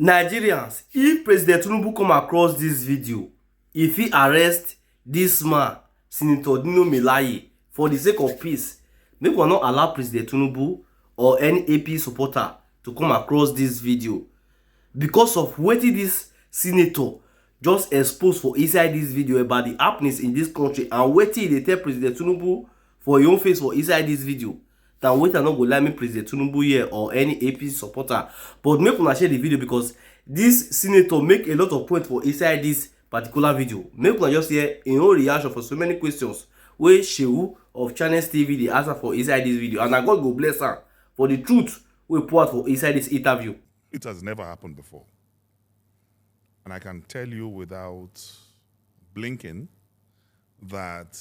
Nigerians, if President Tinubu come across this video, if he arrest this man, Senator Dino Melaye, for the sake of peace, make we not allow President Tinubu or any AP supporter to come across this video. Because of wetin this senator just expose for inside this video about the happenings in this country and wetin e dey tell President Tinubu for im own face for inside this video, than wetin I no go like make President Tinubu here or any AP supporter. But make una share the video because this senator make a lot of points for inside this particular video. Make una just hear im own reaction for so many questions wey Shehu of Channels TV dey answer for inside this video, and na God go bless am for the truth wey pour out for inside this interview. It has never happened before. And I can tell you without blinking that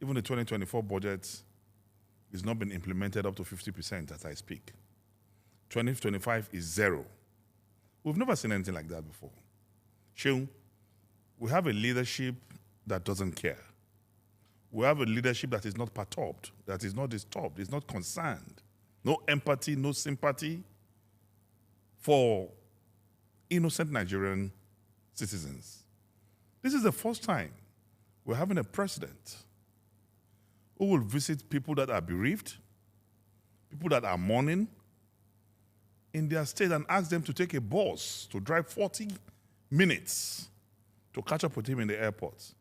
even the 2024 budget is not been implemented up to 50% as I speak. 2025 is zero. We've never seen anything like that before. Sheung, we have a leadership that doesn't care. We have a leadership that is not perturbed, that is not disturbed, is not concerned. No empathy, no sympathy for innocent Nigerian citizens. This is the first time we're having a president who will visit people that are bereaved, people that are mourning in their state, and ask them to take a bus to drive 40 minutes to catch up with him in the airport.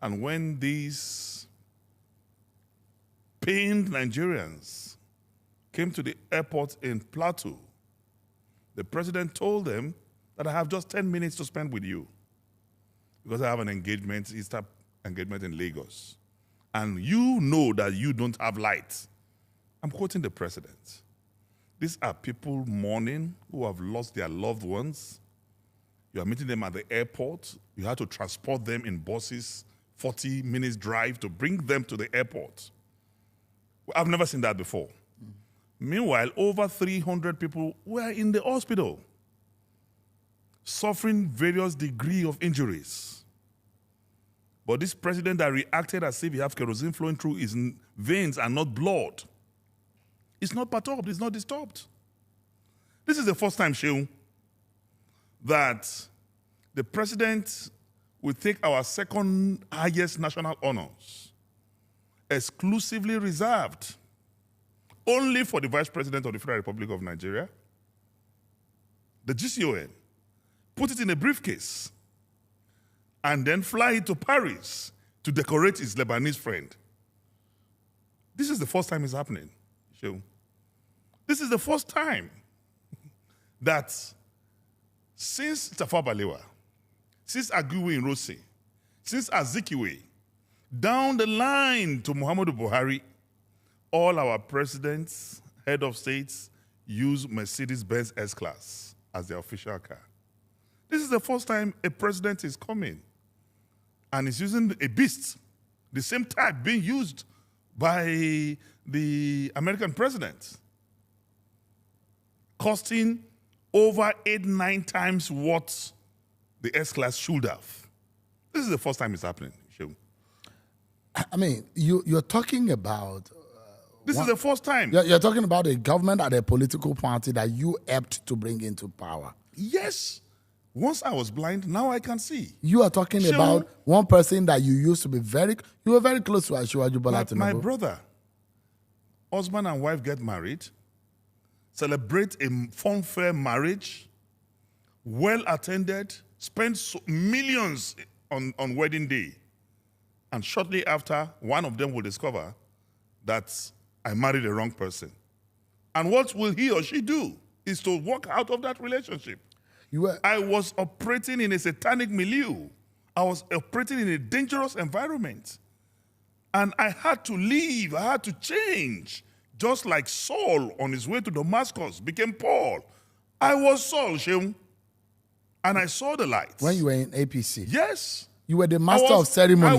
And when these pained Nigerians came to the airport in Plateau, the president told them that I have just 10 minutes to spend with you because I have an engagement, Easter engagement in Lagos. And you know that you don't have light. I'm quoting the president. These are people mourning who have lost their loved ones. You are meeting them at the airport. You have to transport them in buses, 40 minutes drive to bring them to the airport. I've never seen that before. Meanwhile, over 300 people were in the hospital, suffering various degrees of injuries. But this president that reacted as if he has kerosene flowing through his veins and not blood, is not perturbed, is not disturbed. This is the first time, Sheung, that the president will take our second highest national honors, exclusively reserved only for the Vice President of the Federal Republic of Nigeria, the GCON, put it in a briefcase, and then fly it to Paris to decorate his Lebanese friend. This is the first time it's happening. This is the first time that since Tafawa Balewa, since Aguiyi Ironsi, since Azikiwe, down the line to Muhammadu Buhari, all our presidents, head of states, use Mercedes-Benz S-Class as their official car. This is the first time a president is coming and is using a beast, the same type being used by the American president, costing over 8-9 times what the S-Class should have. This is the first time it's happening, Sheung. I mean, you're talking about... This is the first time. You're talking about a government and a political party that you helped to bring into power. Yes. Once I was blind, now I can see. You are talking about one person that you used to be you were very close to Asiwaju Bola Tinubu. My brother, husband and wife get married, celebrate a fun-fair marriage, well-attended, spend millions on wedding day. And shortly after, one of them will discover that I married the wrong person. And what will he or she do is to walk out of that relationship. I was operating in a satanic milieu. I was operating in a dangerous environment. And I had to leave. I had to change. Just like Saul on his way to Damascus became Paul. I was Saul, Sheung. And I saw the light. When you were in APC? Yes. You were the master of ceremony.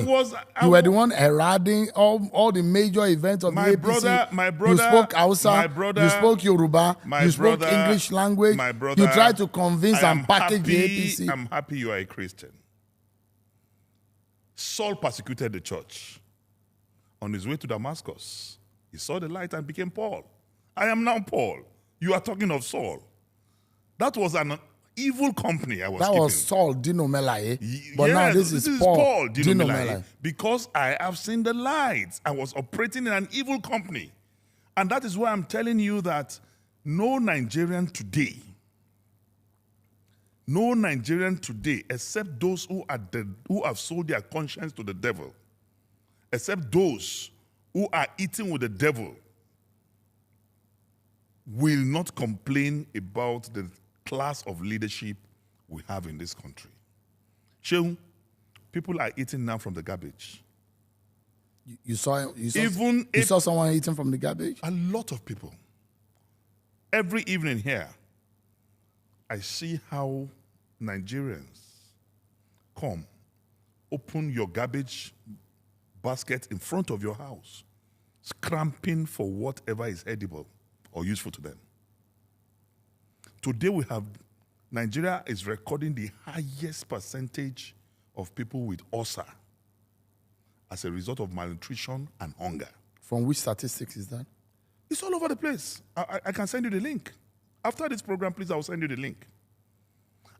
You were the one heralding all the major events of the APC. My brother. You spoke Hausa. My brother. You spoke Yoruba. You spoke English language. My brother. You tried to convince and package the APC. I'm happy you are a Christian. Saul persecuted the church. On his way to Damascus, he saw the light and became Paul. I am now Paul. You are talking of Saul. That was an evil company I was That keeping. was Saul Dino Melaye. But now this is Paul Dino Melaye. Because I have seen the lights. I was operating in an evil company. And that is why I'm telling you that no Nigerian today, except those who have sold their conscience to the devil, except those who are eating with the devil, will not complain about the class of leadership we have in this country. Sheung, people are eating now from the garbage. You saw someone eating from the garbage? A lot of people. Every evening here, I see how Nigerians come, open your garbage basket in front of your house, scramping for whatever is edible or useful to them. Today Nigeria is recording the highest percentage of people with ulcer as a result of malnutrition and hunger. From which statistics is that? It's all over the place. I can send you the link. After this program, please, I will send you the link.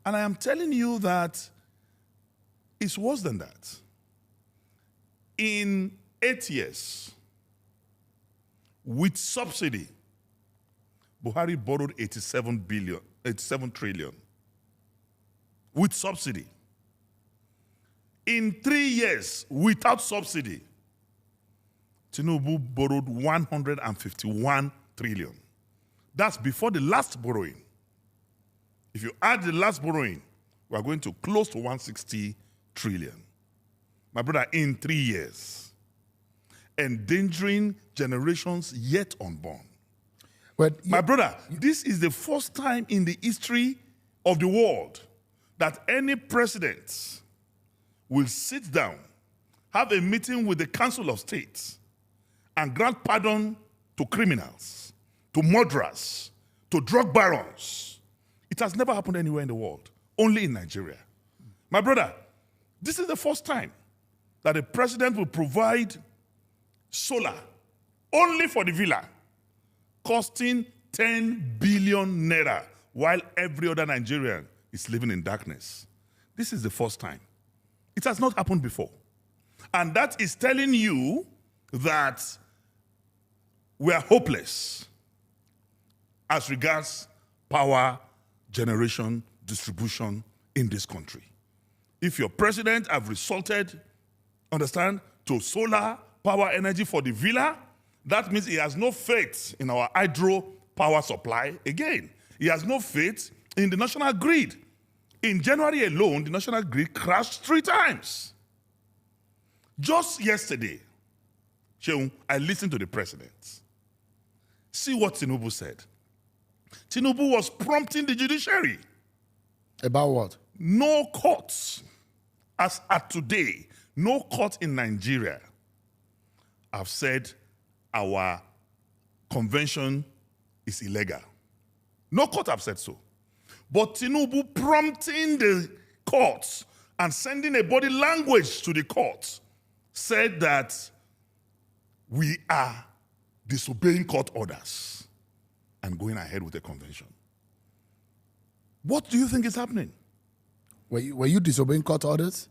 And I am telling you that it's worse than that. In 8 years, with subsidy, Buhari borrowed 87 trillion. With subsidy. In 3 years, without subsidy, Tinubu borrowed 151 trillion. That's before the last borrowing. If you add the last borrowing, we are going to close to 160 trillion. My brother, in 3 years, endangering generations yet unborn. But my brother, this is the first time in the history of the world that any president will sit down, have a meeting with the Council of State, and grant pardon to criminals, to murderers, to drug barons. It has never happened anywhere in the world, only in Nigeria. My brother, this is the first time that a president will provide solar only for the villa, costing 10 billion naira, while every other Nigerian is living in darkness. This is the first time. It has not happened before. And that is telling you that we are hopeless as regards power generation, distribution in this country. If your president have resorted, understand, to solar power energy for the villa, that means he has no faith in our hydro power supply again. He has no faith in the national grid. In January alone, the national grid crashed 3 times. Just yesterday, I listened to the president. See what Tinubu said. Tinubu was prompting the judiciary. About what? No courts, as at today, no court in Nigeria have said our convention is illegal. No court have said so. But Tinubu prompting the courts and sending a body language to the courts said that we are disobeying court orders and going ahead with the convention. What do you think is happening? Were you disobeying court orders?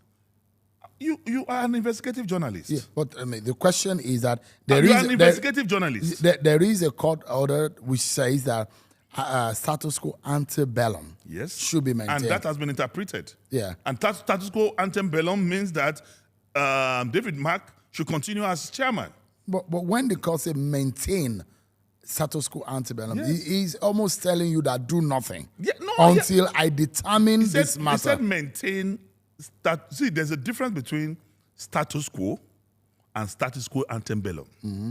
You are an investigative journalist. Yeah, but I mean, the question is that you are an investigative journalist. There is a court order which says that status quo ante bellum should be maintained. And that has been interpreted. Yeah. And status quo ante bellum means that David Mark should continue as chairman. But when the court say maintain status quo ante bellum, he's almost telling you that do nothing until I determine this matter. He said maintain. See, there's a difference between status quo and status quo ante bellum. Mm-hmm.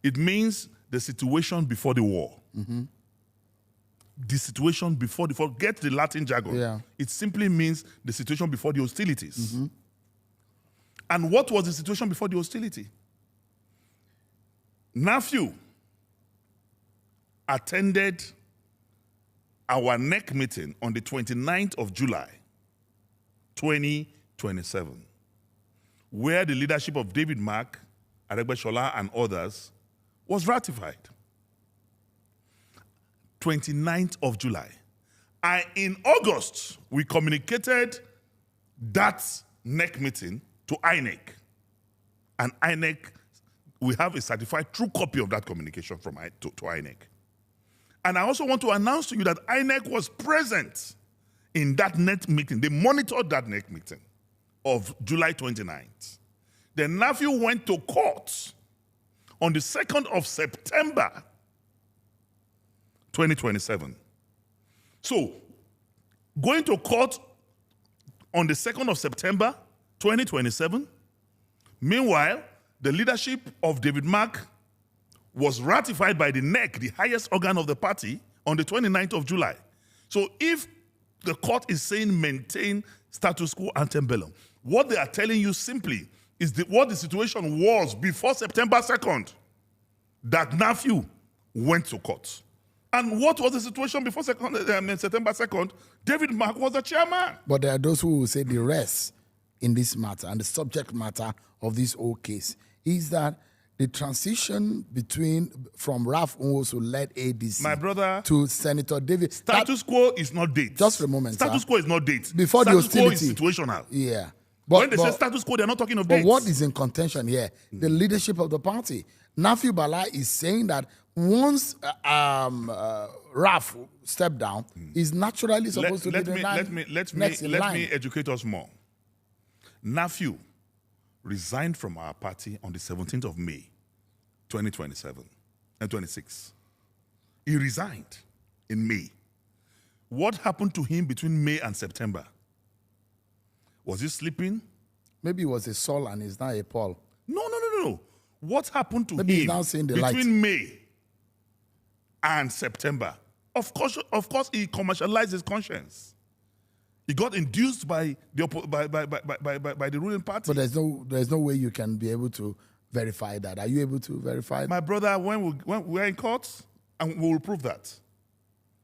It means the situation before the war. Mm-hmm. The situation before the war. Get the Latin jargon. Yeah. It simply means the situation before the hostilities. Mm-hmm. And what was the situation before the hostility? Nephew attended our NEC meeting on the 29th of July, 2027, where the leadership of David Mark, Aregbesola, and others was ratified. 29th of July. And in August, we communicated that NEC meeting to INEC. And INEC, we have a certified true copy of that communication from to INEC. And I also want to announce to you that INEC was present in that NEC meeting. They monitored that NEC meeting of July 29th. The nephew went to court on the 2nd of September 2027. So, going to court on the 2nd of September 2027. Meanwhile, the leadership of David Mark was ratified by the NEC, the highest organ of the party, on the 29th of July. So if the court is saying maintain status quo antebellum, what they are telling you simply is what the situation was before September 2nd, that nephew went to court. And what was the situation before September 2nd? David Mark was the chairman. But there are those who will say the rest in this matter and the subject matter of this whole case is that the transition from Ralph Nwosu led ADC, my brother, to Senator David. Status quo is not date. Just for a moment, status quo is not date. Before status the hostility. Quo is situational. Yeah. When they say status quo, they're not talking of dates. But what is in contention here? The leadership of the party. Nafi Bala is saying that once Ralph stepped down, he's naturally supposed to be the next in line. Let me educate us more. Nafi resigned from our party on the 17th of May, 2027 and 26. He resigned in May. What happened to him between May and September? Was he sleeping? Maybe it was a Saul and it's now a Paul. No. What happened to Maybe him he's now seeing the between light. May and September? Of course, he commercialized his conscience. He got induced by the ruling party. But there's no way you can be able to verify that. Are you able to verify that? My brother, when we're in court, and we will prove that.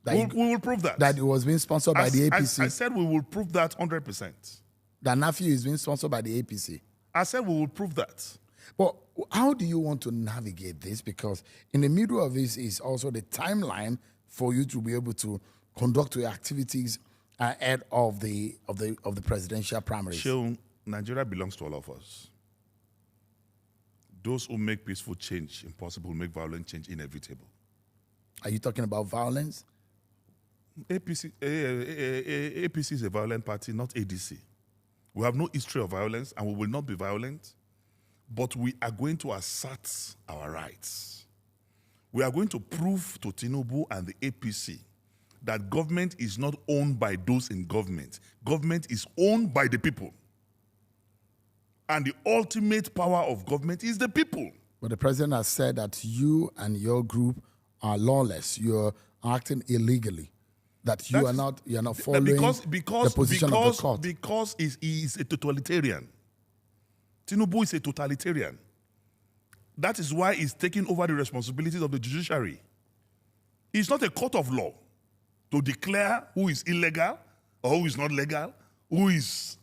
We will prove that. That it was being sponsored by the APC. I said we will prove that 100%. That nephew is being sponsored by the APC. I said we will prove that. But how do you want to navigate this? Because in the middle of this is also the timeline for you to be able to conduct your activities ahead of the presidential primaries. Sure, Nigeria belongs to all of us. Those who make peaceful change impossible make violent change inevitable. Are you talking about violence? APC is a violent party, not ADC. We have no history of violence, and we will not be violent. But we are going to assert our rights. We are going to prove to Tinubu and the APC that government is not owned by those in government. Government is owned by the people. And the ultimate power of government is the people. But the president has said that you and your group are lawless. You're acting illegally. That you're not following the position of the court. Because he is a totalitarian. Tinubu is a totalitarian. That is why he's taking over the responsibilities of the judiciary. It's not a court of law to declare who is illegal or who is not legal, who is...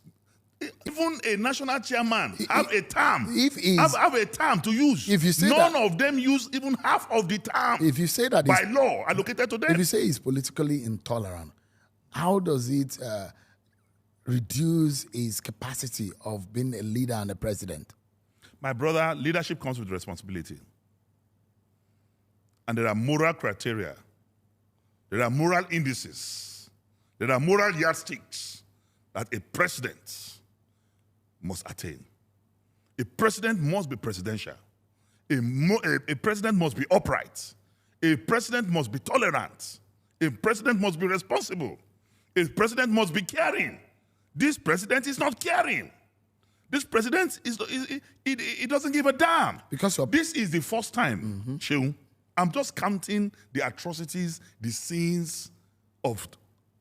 Even a national chairman have a term. Have a term to use. If you say none of them use even half of the term. If you say that by law allocated to them. If you say he's politically intolerant, how does it reduce his capacity of being a leader and a president? My brother, leadership comes with responsibility. And there are moral criteria. There are moral indices. There are moral yardsticks that a president must attain. A president must be presidential. A president must be upright. A president must be tolerant. A president must be responsible. A president must be caring. This president is not caring. This president he doesn't give a damn. Because this is the first time, Sheung, I'm just counting the atrocities, the sins of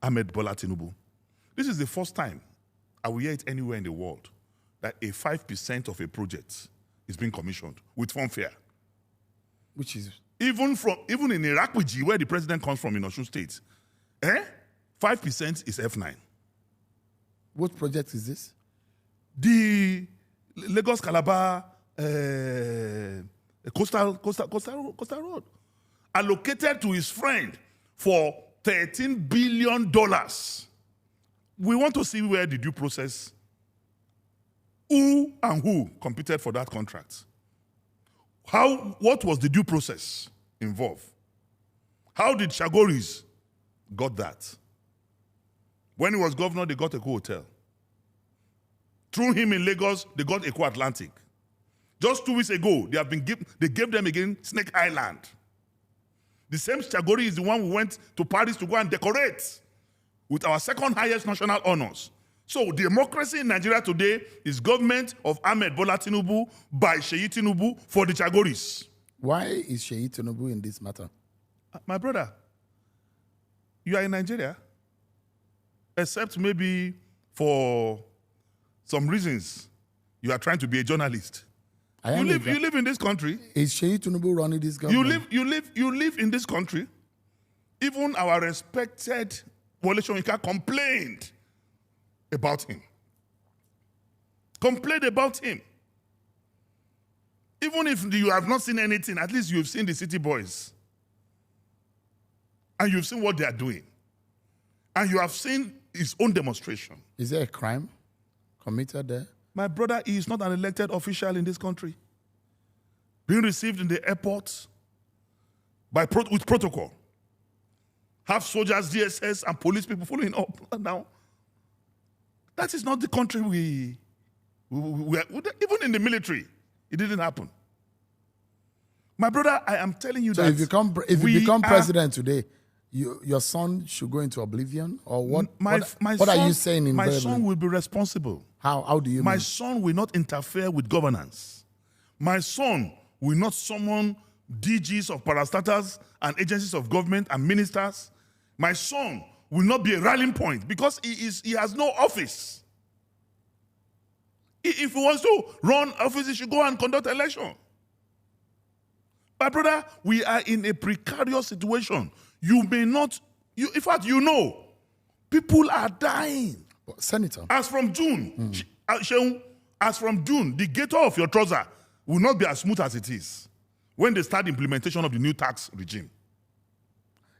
Ahmed Bola Tinubu. This is the first time I will hear it anywhere in the world that a 5% of a project is being commissioned with fanfare. Which is... Even in Irakpiji, where the president comes from in Osun State, 5% is F9. What project is this? The Lagos-Calabar coastal road, allocated to his friend for $13 billion. We want to see where the due process, who and who competed for that contract. What was the due process involved? How did Chagoris got that? When he was governor, they got a hotel. Through him in Lagos, they got Eco Atlantic. Just 2 weeks ago, they gave them again Snake Island. The same Chagori is the one who went to Paris to go and decorate with our second highest national honors. So democracy in Nigeria today is government of Ahmed Bola Tinubu by Seyi Tinubu for the Chagoris. Why is Seyi Tinubu in this matter? My brother, you are in Nigeria, except maybe for some reasons you are trying to be a journalist. You live in this country. Is Seyi Tinubu running this government? You live in this country. Even our respected Wole Soyinka complained about him. Complained about him. Even if you have not seen anything, at least you've seen the city boys. And you've seen what they are doing. And you have seen his own demonstration. Is there a crime committed there? My brother, he is not an elected official in this country. Being received in the airport with protocol. Have soldiers, DSS, and police people following up. Now, that is not the country we are, even in the military, it didn't happen. My brother, I am telling you so that if you become president today, your son should go into oblivion? Or what? What are you saying in my son will be responsible. How do you My mean? son will not interfere with governance. My son will not summon DGs of parastatals and agencies of government and ministers. My son will not be a rallying point because he has no office. If he wants to run office, he should go and conduct election. My brother, we are in a precarious situation. You may not, in fact, you know, people are dying. Senator. As from June, as from June, the gator of your trouser will not be as smooth as it is when they start the implementation of the new tax regime.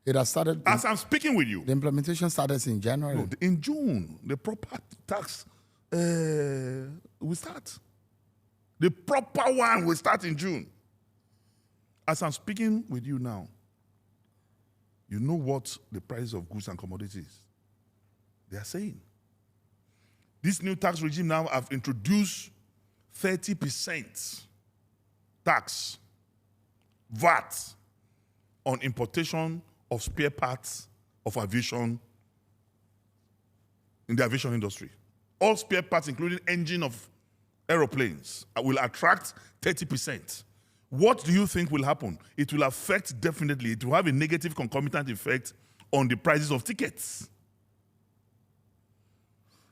It has started. As I'm speaking with you. The implementation started in January. No, in June, the proper tax will start. The proper one will start in June. As I'm speaking with you now, you know what the price of goods and commodities they are saying. This new tax regime now have introduced 30% tax, VAT, on importation of spare parts of aviation in the aviation industry. All spare parts, including engine of aeroplanes, will attract 30%. What do you think will happen? It will affect, definitely, it will have a negative concomitant effect on the prices of tickets.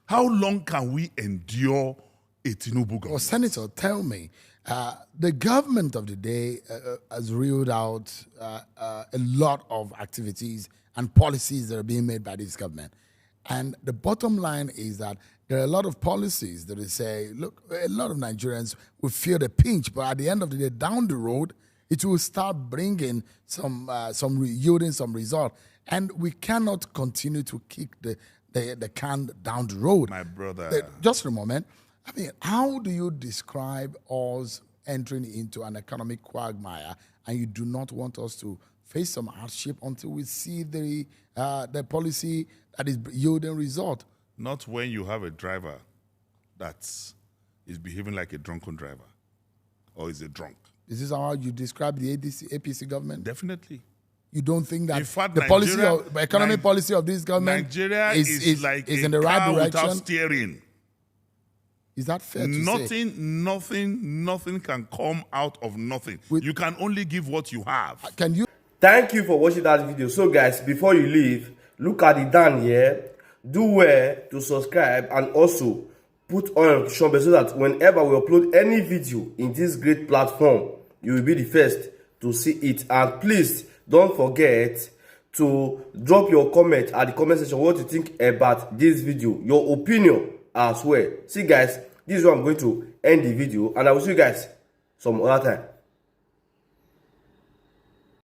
How long can we endure a Tinubu government? Well, Senator, tell me, the government of the day has reeled out a lot of activities and policies that are being made by this government. And the bottom line is that there are a lot of policies that they say, look, a lot of Nigerians will feel the pinch, but at the end of the day, down the road, it will start bringing yielding some result. And we cannot continue to kick the can down the road. My brother. Just a moment. I mean, how do you describe us entering into an economic quagmire and you do not want us to face some hardship until we see the policy that is yielding result? Not when you have a driver that is behaving like a drunken driver or is a drunk. Is this how you describe the APC government? Definitely. You don't think that in fact, the economic policy of this government Nigeria is like is a in the right car direction? without steering. Is that fair to say? Nothing can come out of nothing. You can only give what you have. Can you? Thank you for watching that video. So guys, before you leave, look at it down here. Do well to subscribe and also put on notification bell so that whenever we upload any video in this great platform, you will be the first to see it. And please don't forget to drop your comment at the comment section what you think about this video, your opinion as well. See guys, this is where I'm going to end the video and I will see you guys some other time.